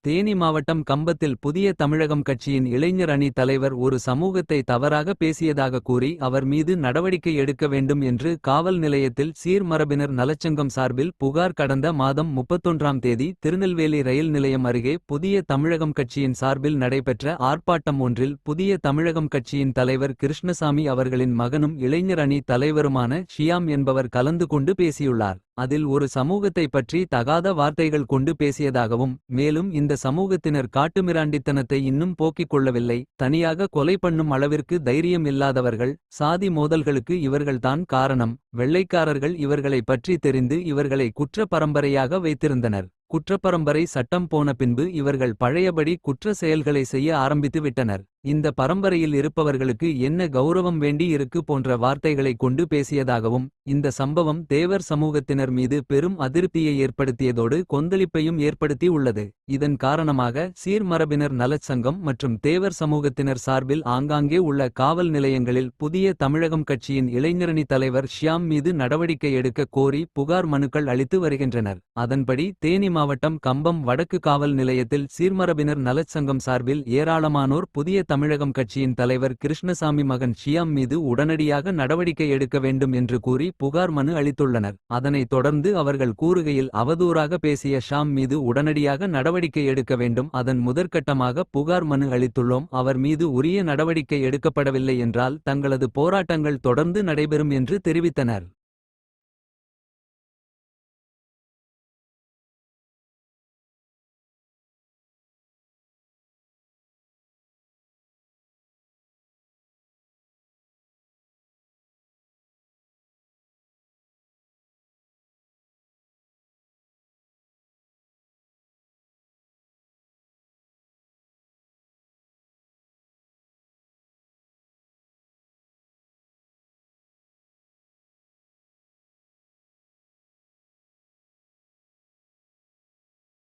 தேனி மாவட்டம் கம்பத்தில் புதிய தமிழகம் கட்சியின் இளைஞர் அணி தலைவர் ஒரு சமூகத்தை தவறாக பேசியதாக கூறி அவர் மீது நடவடிக்கை எடுக்க வேண்டும் என்று காவல் நிலையத்தில் சீர்மரபினர் நலச்சங்கம் சார்பில் புகார். கடந்த மாதம் 31ஆம் தேதி திருநெல்வேலி ரயில் நிலையம் அருகே புதிய தமிழகம் கட்சியின் சார்பில் நடைபெற்ற ஆர்ப்பாட்டம் ஒன்றில் புதிய தமிழகம் கட்சியின் தலைவர் கிருஷ்ணசாமி அவர்களின் மகனும் இளைஞர் அணி தலைவருமான ஷியாம் என்பவர் கலந்து கொண்டு பேசியுள்ளார். அதில் ஒரு சமூகத்தை பற்றி தகாத வார்த்தைகள் கொண்டு பேசியதாகவும், மேலும் இந்த சமூகத்தினர் காட்டுமிராண்டித்தனத்தை இன்னும் போக்கிக் கொள்ளவில்லை, தனியாக கொலை பண்ணும் அளவிற்கு தைரியம் இல்லாதவர்கள், சாதி மோதல்களுக்கு இவர்கள்தான் காரணம், வெள்ளைக்காரர்கள் இவர்களை பற்றி தெரிந்து இவர்களை குற்ற பரம்பரையாக வைத்திருந்தனர். குற்றப்பரம்பரை சட்டம் போன பின்பு இவர்கள் பழையபடி குற்ற செயல்களை செய்ய ஆரம்பித்து விட்டனர். இந்த பரம்பரையில் இருப்பவர்களுக்கு என்ன கௌரவம் வேண்டி இருக்கு போன்ற வார்த்தைகளை கொண்டு பேசியதாகவும், இந்த சம்பவம் தேவர் சமூகத்தினர் மீது பெரும் அதிருப்தியை ஏற்படுத்தியதோடு கொந்தளிப்பையும் ஏற்படுத்தி உள்ளது. இதன் காரணமாக சீர்மரபினர் நலச்சங்கம் மற்றும் தேவர் சமூகத்தினர் சார்பில் ஆங்காங்கே உள்ள காவல் நிலையங்களில் புதிய தமிழகம் கட்சியின் இளைஞரணி தலைவர் ஷியாம் மீது நடவடிக்கை எடுக்க கோரி புகார் மனுக்கள் அளித்து வருகின்றனர். அதன்படி தேனி மாவட்டம் கம்பம் வடக்கு காவல் நிலையத்தில் சீர்மரபினர் நலச்சங்கம் சார்பில் ஏராளமானோர் புதிய தமிழகம் கட்சியின் தலைவர் கிருஷ்ணசாமி மகன் ஷியாம் மீது உடனடியாக நடவடிக்கை எடுக்க வேண்டும் என்று கூறி புகார் மனு அளித்துள்ளனர். அதனைத் தொடர்ந்து அவர்கள் கூறுகையில், அவதூறாக பேசிய ஷாம் மீது உடனடியாக நடவடிக்கை எடுக்க வேண்டும். அதன் முதற்கட்டமாக புகார் மனு அளித்துள்ளோம். அவர் மீது உரிய நடவடிக்கை எடுக்கப்படவில்லை என்றால் தங்களது போராட்டங்கள் தொடர்ந்து நடைபெறும் என்று தெரிவித்தனர்.